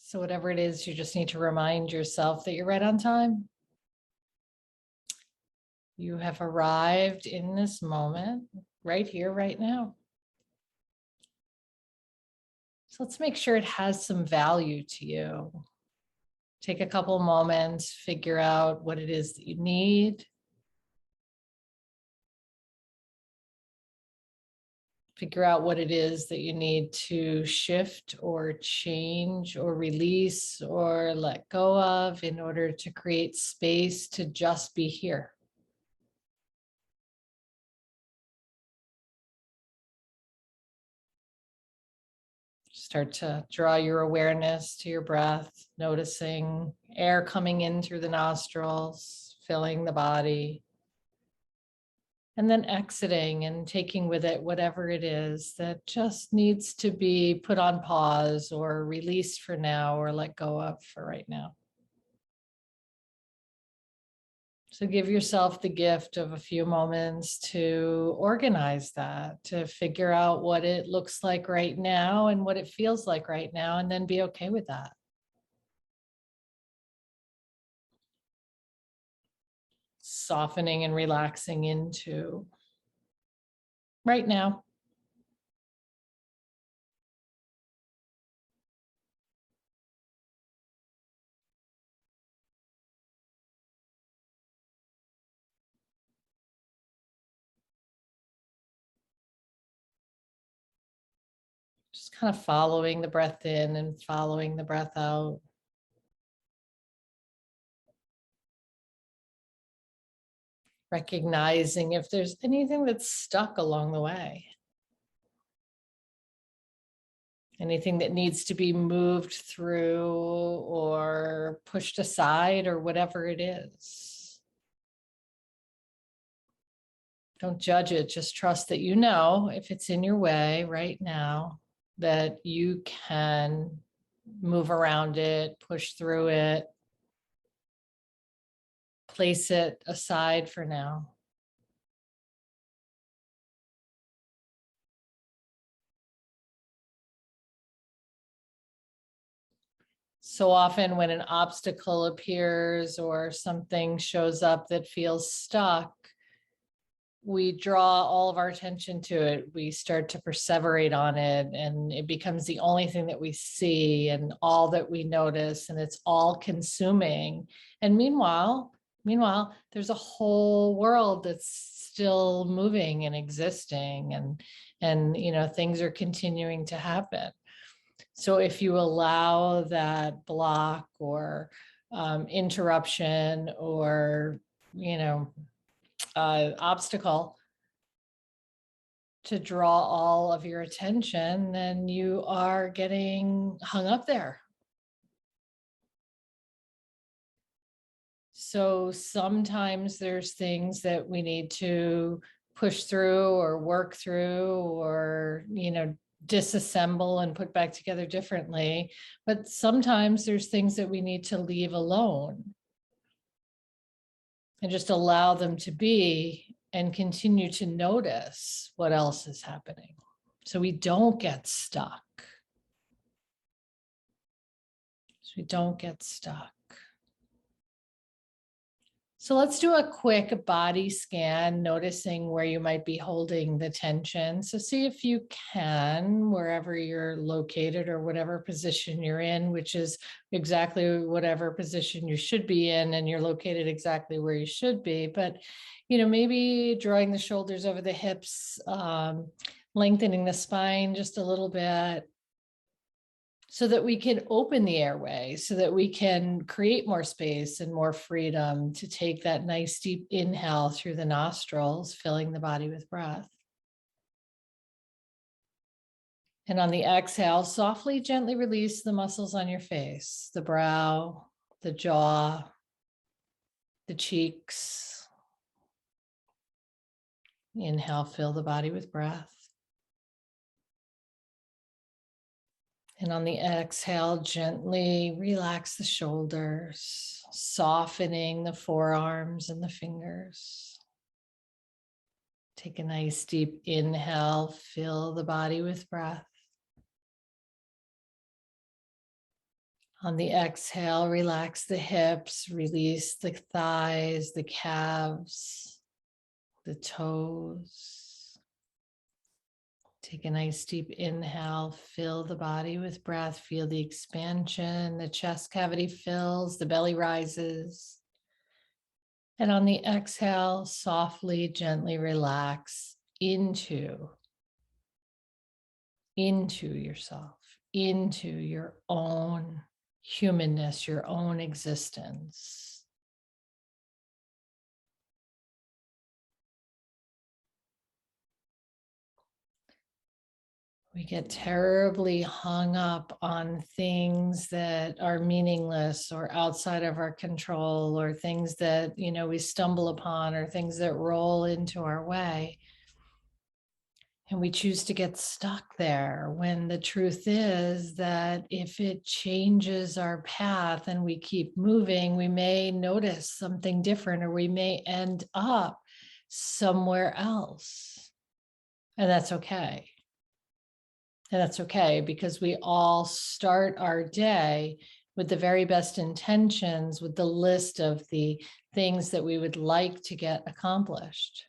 So whatever it is, you just need to remind yourself that you're right on time. You have arrived in this moment, right here, right now. So let's make sure it has some value to you. Take a couple moments, figure out what it is that you need. Figure out what it is that you need to shift or change or release or let go of in order to create space to just be here. Start to draw your awareness to your breath, noticing air coming in through the nostrils, filling the body, and then exiting and taking with it whatever it is that just needs to be put on pause or released for now or let go of for right now. So give yourself the gift of a few moments to organize that, to figure out what it looks like right now and what it feels like right now, and then be okay with that. Softening and relaxing into right now. Just kind of following the breath in and following the breath out. Recognizing if there's anything that's stuck along the way. Anything that needs to be moved through or pushed aside or whatever it is. Don't judge it, just trust that you know if it's in your way right now, that you can move around it, push through it, place it aside for now. So often when an obstacle appears or something shows up that feels stuck, we draw all of our attention to it. We start to perseverate on it, and it becomes the only thing that we see and all that we notice, and it's all consuming. And meanwhile, there's a whole world that's still moving and existing, and things are continuing to happen. So if you allow that block or interruption or obstacle to draw all of your attention, then you are getting hung up there. So sometimes there's things that we need to push through or work through or, disassemble and put back together differently. But sometimes there's things that we need to leave alone and just allow them to be and continue to notice what else is happening so we don't get stuck. So let's do a quick body scan, noticing where you might be holding the tension. So see if you can, wherever you're located or whatever position you're in, which is exactly whatever position you should be in, and you're located exactly where you should be. But, maybe drawing the shoulders over the hips, lengthening the spine just a little bit, so that we can open the airway, so that we can create more space and more freedom to take that nice deep inhale through the nostrils, filling the body with breath. And on the exhale, softly, gently release the muscles on your face, the brow, the jaw, the cheeks. Inhale, fill the body with breath. And on the exhale, gently relax the shoulders, softening the forearms and the fingers. Take a nice deep inhale, fill the body with breath. On the exhale, relax the hips, release the thighs, the calves, the toes. Take a nice deep inhale, fill the body with breath, feel the expansion, the chest cavity fills, the belly rises. And on the exhale, softly, gently relax into yourself, into your own humanness, your own existence. We get terribly hung up on things that are meaningless or outside of our control, or things that, we stumble upon, or things that roll into our way. And we choose to get stuck there, when the truth is that if it changes our path and we keep moving, we may notice something different, or we may end up somewhere else. And that's okay. And that's okay, because we all start our day with the very best intentions, with the list of the things that we would like to get accomplished.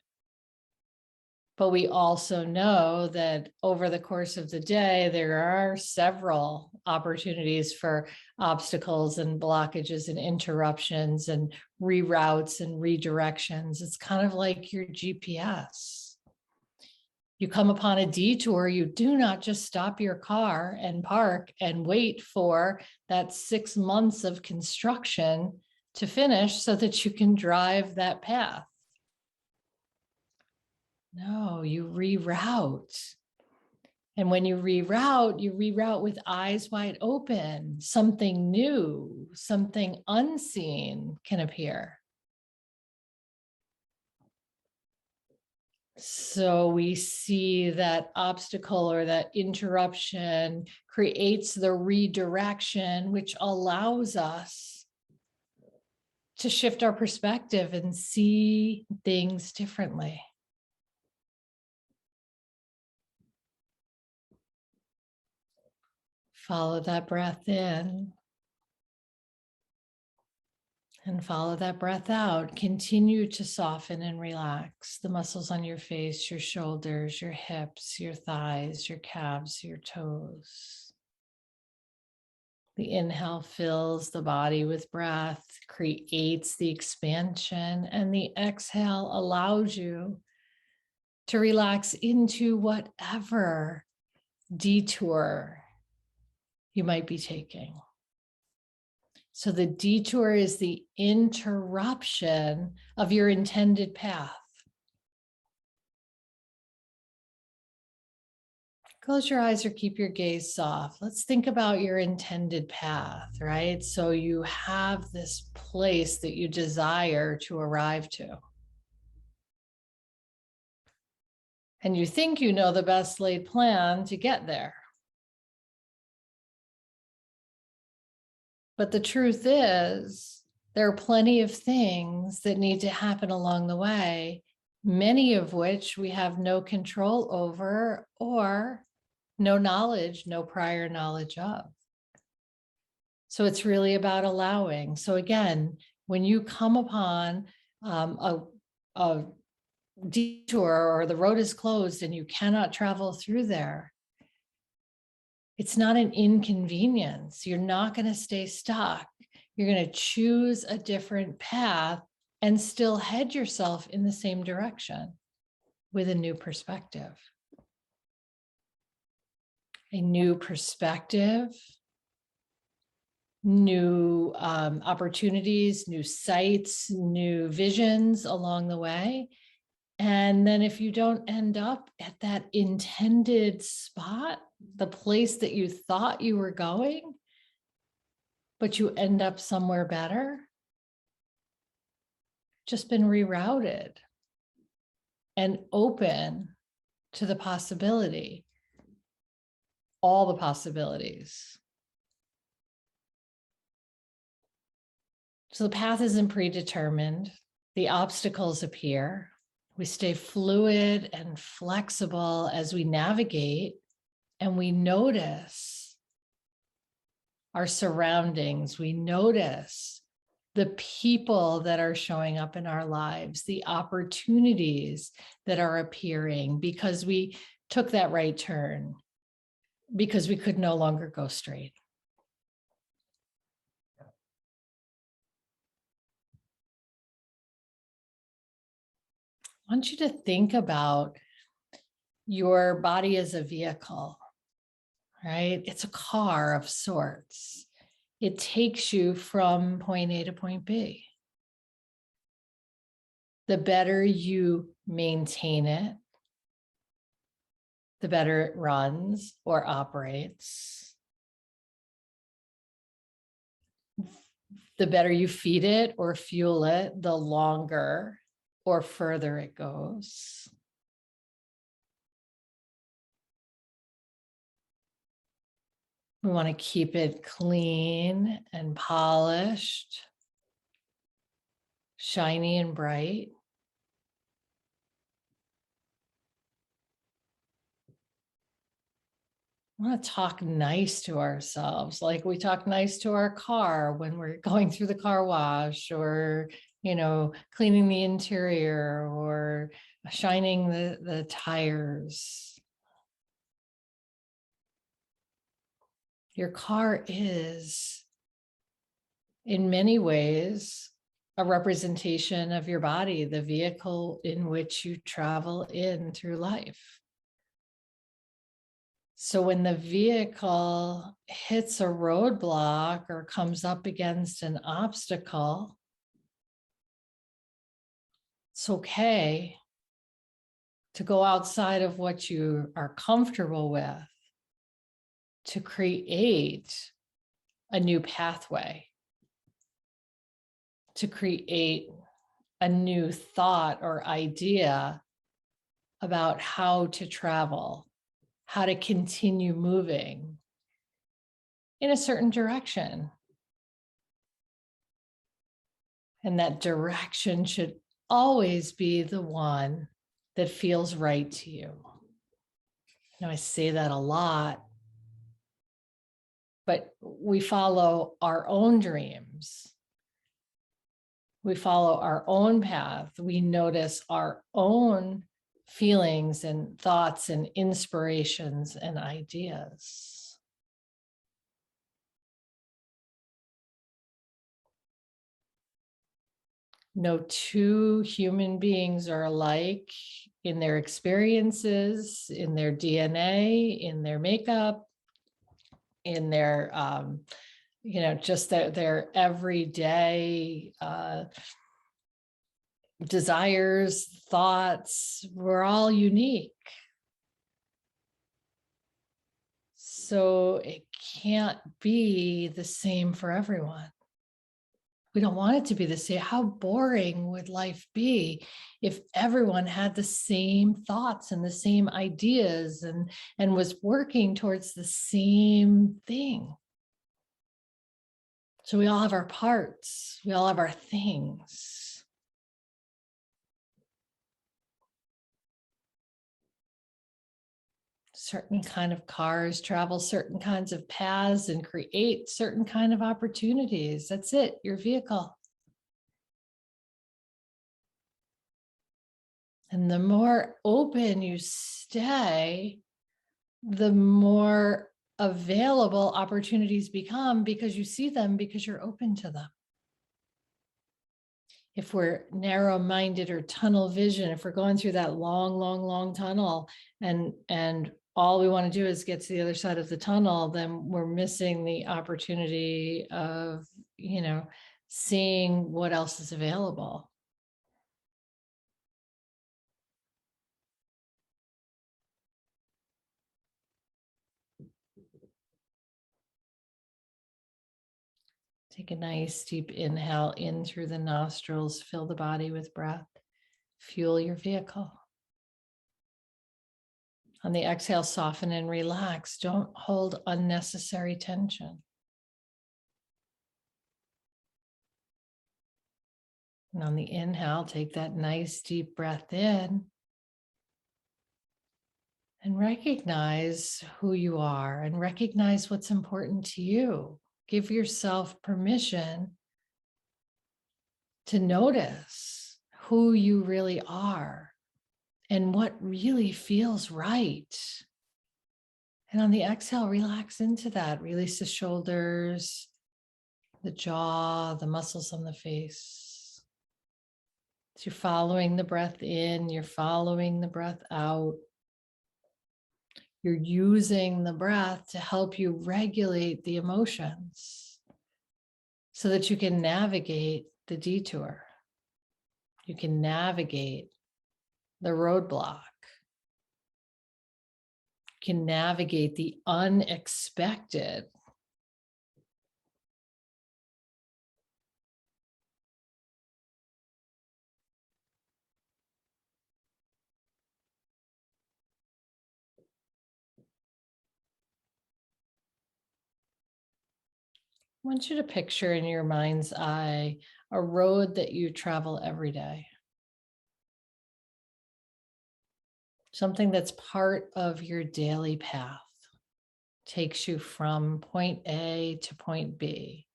But we also know that over the course of the day, there are several opportunities for obstacles and blockages and interruptions and reroutes and redirections. It's kind of like your GPS. You come upon a detour, you do not just stop your car and park and wait for that 6 months of construction to finish so that you can drive that path. No, you reroute. And when you reroute with eyes wide open. Something new, something unseen can appear. So we see that obstacle or that interruption creates the redirection, which allows us to shift our perspective and see things differently. Follow that breath in. And follow that breath out. Continue to soften and relax the muscles on your face, your shoulders, your hips, your thighs, your calves, your toes. The inhale fills the body with breath, creates the expansion, and the exhale allows you to relax into whatever detour you might be taking. So the detour is the interruption of your intended path. Close your eyes or keep your gaze soft. Let's think about your intended path, right? So you have this place that you desire to arrive to. And you think you know the best laid plan to get there. But the truth is, there are plenty of things that need to happen along the way, many of which we have no control over or no knowledge, no prior knowledge of. So it's really about allowing. So again, when you come upon a detour, or the road is closed and you cannot travel through there, it's not an inconvenience. You're not going to stay stuck. You're going to choose a different path and still head yourself in the same direction with a new perspective. A new perspective, new opportunities, new sights, new visions along the way. And then if you don't end up at that intended spot, the place that you thought you were going, but you end up somewhere better, just been rerouted and open to the possibility, all the possibilities. So the path isn't predetermined. The obstacles appear. We stay fluid and flexible as we navigate, and we notice our surroundings. We notice the people that are showing up in our lives, the opportunities that are appearing because we took that right turn, because we could no longer go straight. I want you to think about your body as a vehicle, right? It's a car of sorts. It takes you from point A to point B. The better you maintain it, the better it runs or operates. The better you feed it or fuel it, the longer or further it goes. We want to keep it clean and polished, shiny and bright. We want to talk nice to ourselves, like we talk nice to our car when we're going through the car wash, or cleaning the interior, or shining the tires. Your car is, in many ways, a representation of your body, the vehicle in which you travel in through life. So when the vehicle hits a roadblock or comes up against an obstacle, it's okay to go outside of what you are comfortable with to create a new pathway, to create a new thought or idea about how to travel, how to continue moving in a certain direction. And that direction should always be the one that feels right to you. I say that a lot, but we follow our own dreams. We follow our own path. We notice our own feelings and thoughts and inspirations and ideas. No two human beings are alike in their experiences, in their DNA, in their makeup, in their, just their everyday desires, thoughts. We're all unique. So it can't be the same for everyone. We don't want it to be the same. How boring would life be if everyone had the same thoughts and the same ideas and was working towards the same thing? So we all have our parts. We all have our things. Certain kind of cars travel certain kinds of paths and create certain kind of opportunities. That's it, your vehicle. And the more open you stay, the more available opportunities become, because you see them, because you're open to them. If we're narrow-minded or tunnel vision, if we're going through that long tunnel and all we want to do is get to the other side of the tunnel, then we're missing the opportunity of, seeing what else is available. Take a nice deep inhale in through the nostrils, fill the body with breath, fuel your vehicle. On the exhale, soften and relax. Don't hold unnecessary tension. And on the inhale, take that nice deep breath in and recognize who you are and recognize what's important to you. Give yourself permission to notice who you really are and what really feels right. And on the exhale, relax into that. Release the shoulders, the jaw, the muscles on the face. So you're following the breath in, you're following the breath out. You're using the breath to help you regulate the emotions so that you can navigate the detour. You can navigate the roadblock. You can navigate the unexpected. I want you to picture in your mind's eye a road that you travel every day. Something that's part of your daily path, takes you from point A to point B,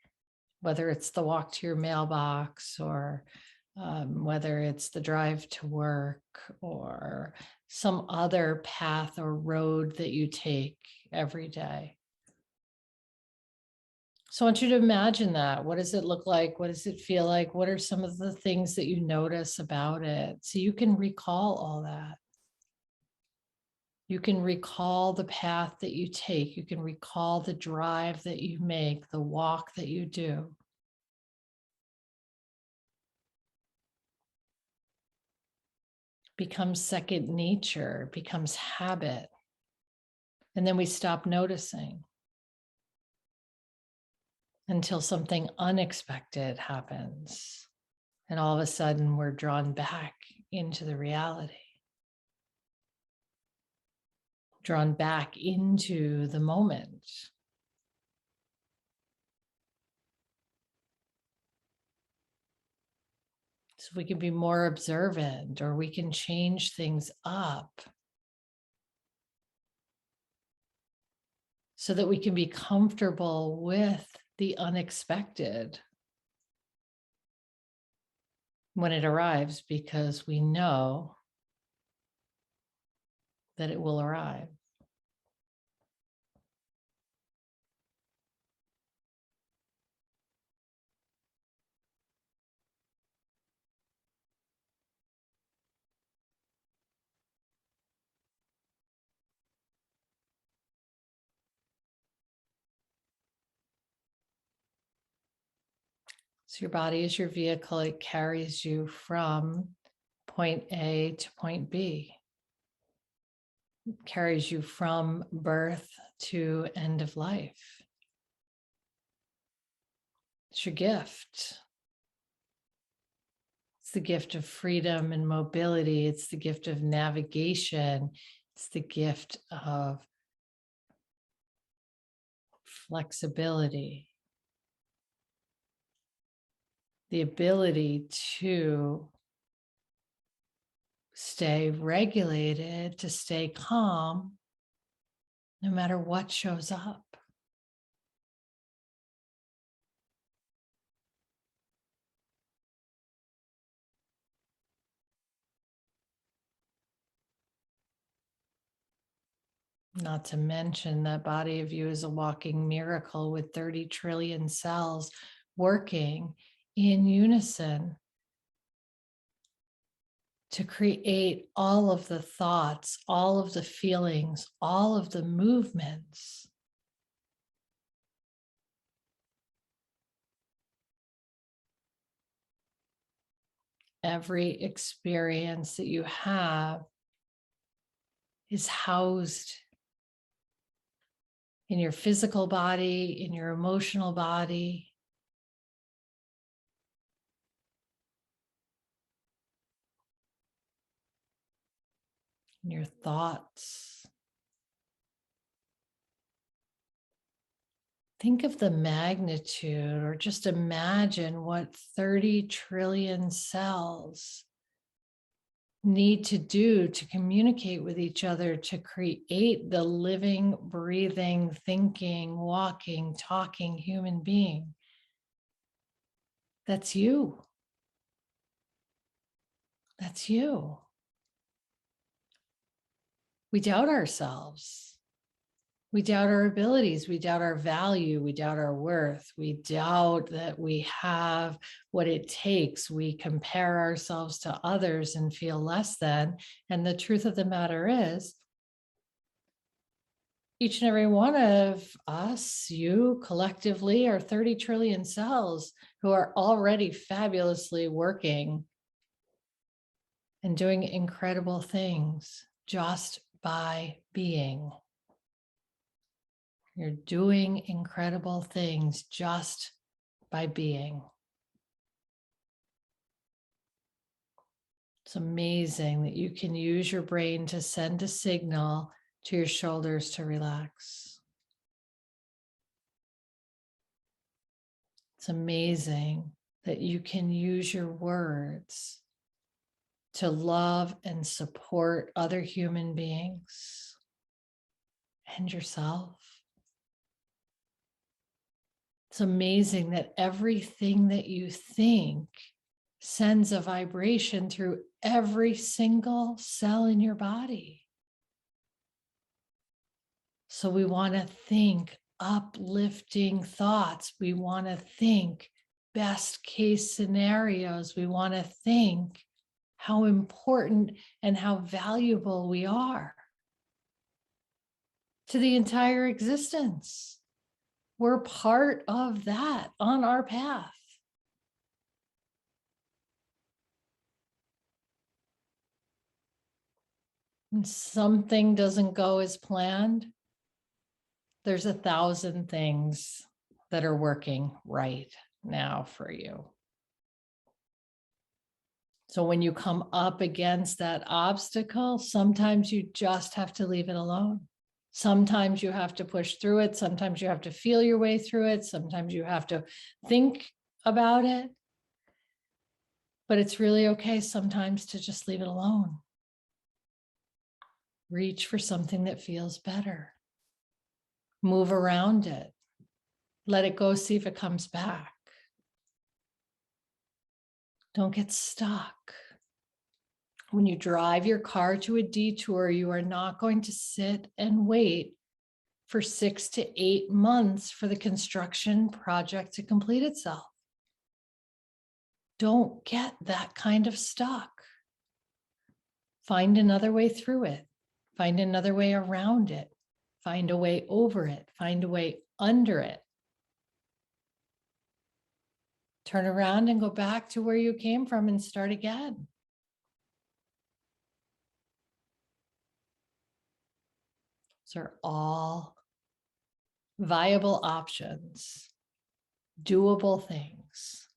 whether it's the walk to your mailbox or whether it's the drive to work or some other path or road that you take every day. So I want you to imagine that. What does it look like? What does it feel like? What are some of the things that you notice about it? So you can recall all that. You can recall the path that you take. You can recall the drive that you make, the walk that you do. Becomes second nature, becomes habit. And then we stop noticing until something unexpected happens. And all of a sudden, we're drawn back into the reality, drawn back into the moment. So we can be more observant, or we can change things up so that we can be comfortable with the unexpected when it arrives, because we know that it will arrive. So your body is your vehicle. It carries you from point A to point B. It carries you from birth to end of life. It's your gift. It's the gift of freedom and mobility. It's the gift of navigation. It's the gift of flexibility. The ability to stay regulated, to stay calm, no matter what shows up. Not to mention that body of you is a walking miracle with 30 trillion cells working in unison to create all of the thoughts, all of the feelings, all of the movements. Every experience that you have is housed in your physical body, in your emotional body, in your thoughts. Think of the magnitude, or just imagine what 30 trillion cells need to do to communicate with each other to create the living, breathing, thinking, walking, talking human being. That's you. That's you. We doubt ourselves. We doubt our abilities. We doubt our value. We doubt our worth. We doubt that we have what it takes. We compare ourselves to others and feel less than. And the truth of the matter is, each and every one of us, you collectively, are 30 trillion cells who are already fabulously working and doing incredible things just by being. You're doing incredible things just by being. It's amazing that you can use your brain to send a signal to your shoulders to relax. It's amazing that you can use your words to love and support other human beings and yourself. It's amazing that everything that you think sends a vibration through every single cell in your body. So we want to think uplifting thoughts. We want to think best case scenarios. We want to think how important and how valuable we are to the entire existence. We're part of that on our path. When something doesn't go as planned, there's 1,000 things that are working right now for you. So when you come up against that obstacle, sometimes you just have to leave it alone. Sometimes you have to push through it. Sometimes you have to feel your way through it. Sometimes you have to think about it. But it's really okay sometimes to just leave it alone. Reach for something that feels better. Move around it. Let it go, see if it comes back. Don't get stuck. When you drive your car to a detour, you are not going to sit and wait for 6 to 8 months for the construction project to complete itself. Don't get that kind of stuck. Find another way through it. Find another way around it. Find a way over it. Find a way under it. Turn around and go back to where you came from and start again. Those are all viable options, doable things.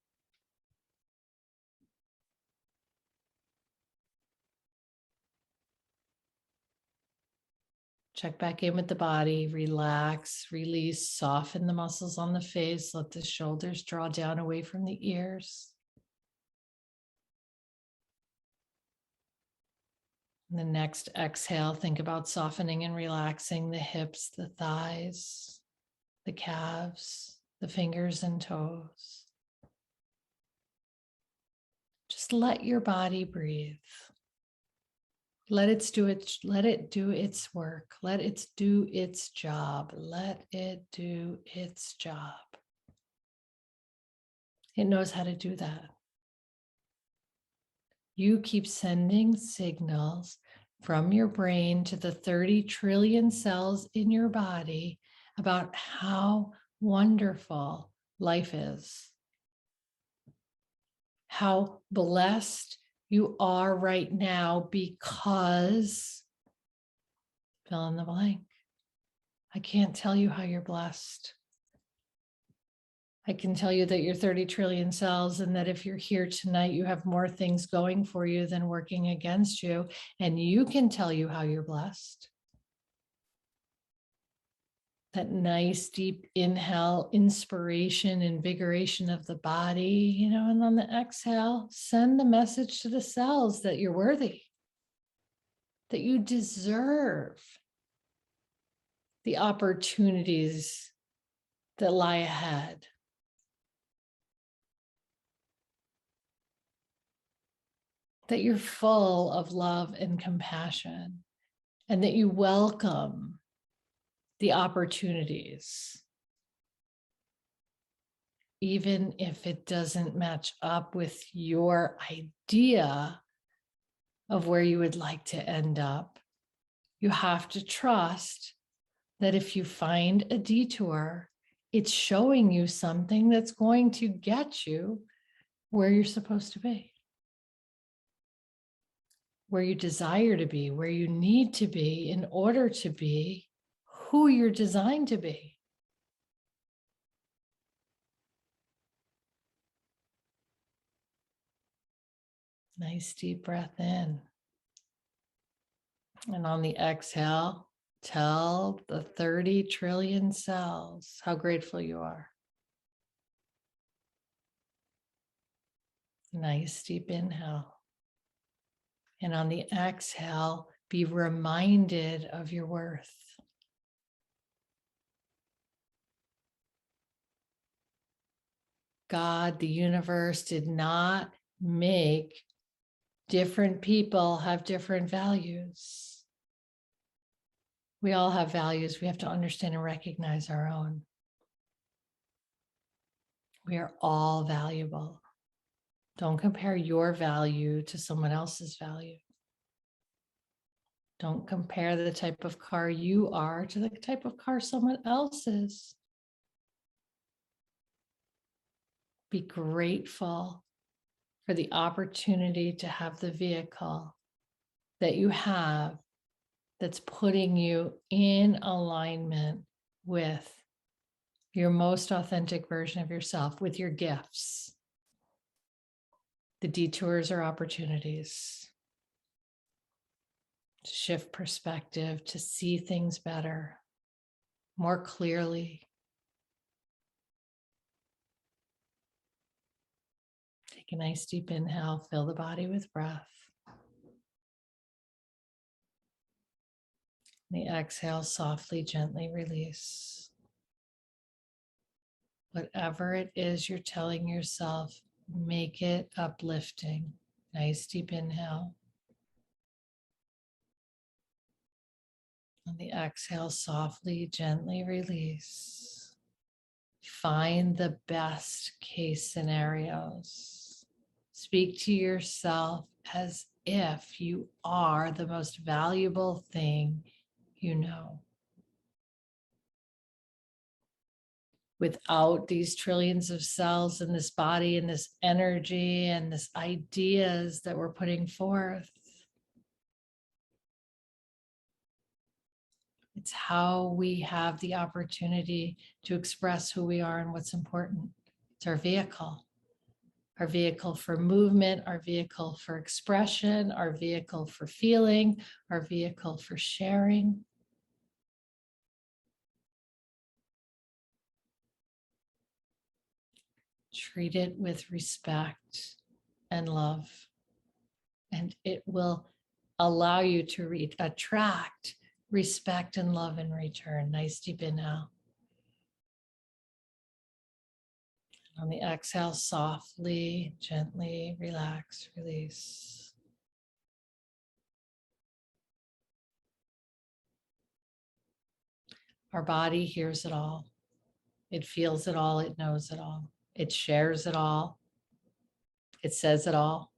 Check back in with the body, relax, release, soften the muscles on the face, let the shoulders draw down away from the ears. And the next exhale, think about softening and relaxing the hips, the thighs, the calves, the fingers and toes. Just let your body breathe. Let it do its work. Let it do its job. Let it do its job. It knows how to do that. You keep sending signals from your brain to the 30 trillion cells in your body about how wonderful life is. How blessed you are right now because fill in the blank. I can't tell you how you're blessed. I can tell you that you're 30 trillion cells and that if you're here tonight, you have more things going for you than working against you. And you can tell you how you're blessed. That nice deep inhale, inspiration, invigoration of the body, and on the exhale, send the message to the cells that you're worthy. that you deserve the opportunities that lie ahead. That you're full of love and compassion, and that you welcome the opportunities, even if it doesn't match up with your idea of where you would like to end up. You have to trust that if you find a detour, it's showing you something that's going to get you where you're supposed to be, where you desire to be, where you need to be in order to be who you're designed to be. Nice deep breath in. And on the exhale, tell the 30 trillion cells how grateful you are. Nice deep inhale. And on the exhale, be reminded of your worth. God, the universe did not make different people have different values. We all have values. We have to understand and recognize our own. We are all valuable. Don't compare your value to someone else's value. Don't compare the type of car you are to the type of car someone else is. Be grateful for the opportunity to have the vehicle that you have that's putting you in alignment with your most authentic version of yourself, with your gifts. The detours are opportunities to shift perspective, to see things better, more clearly. Take a nice deep inhale, fill the body with breath. The exhale, softly, gently release. Whatever it is you're telling yourself, make it uplifting. Nice deep inhale. On the exhale, softly, gently release. Find the best case scenarios. Speak to yourself as if you are the most valuable thing you know. Without these trillions of cells in this body and this energy and this ideas that we're putting forth, it's how we have the opportunity to express who we are and what's important. It's our vehicle for movement, our vehicle for expression, our vehicle for feeling, our vehicle for sharing. Treat it with respect and love, and it will allow you to attract respect and love in return. Nice deep inhale. On the exhale, softly, gently relax, release. Our body hears it all. It feels it all. It knows it all. It shares it all. It says it all.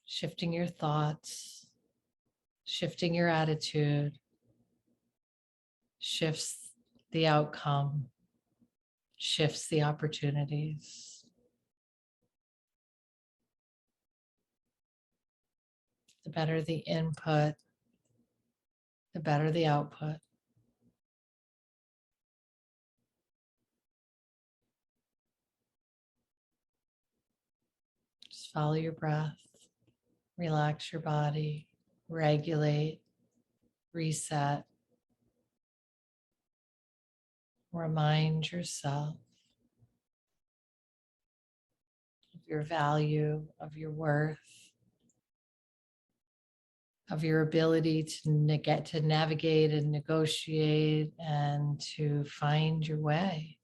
Shifting your thoughts, shifting your attitude, shifts the outcome, shifts the opportunities. The better the input, the better the output. Just follow your breath, relax your body, regulate, reset. Remind yourself of your value, of your worth, of your ability to get to navigate and negotiate and to find your way,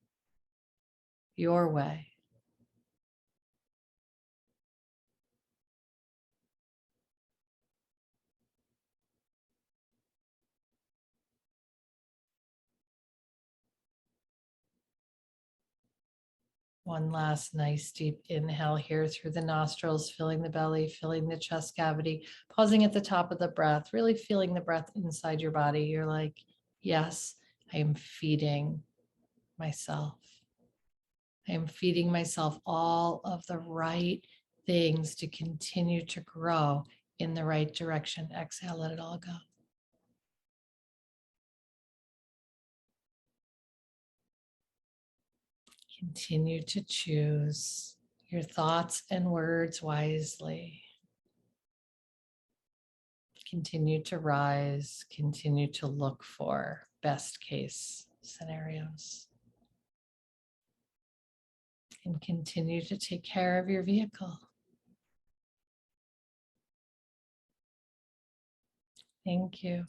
your way. One last nice deep inhale here through the nostrils, filling the belly, filling the chest cavity, pausing at the top of the breath, really feeling the breath inside your body. You're like, yes, I am feeding myself. I am feeding myself all of the right things to continue to grow in the right direction. Exhale, let it all go. Continue to choose your thoughts and words wisely. Continue to rise, continue to look for best case scenarios, and continue to take care of your vehicle. Thank you.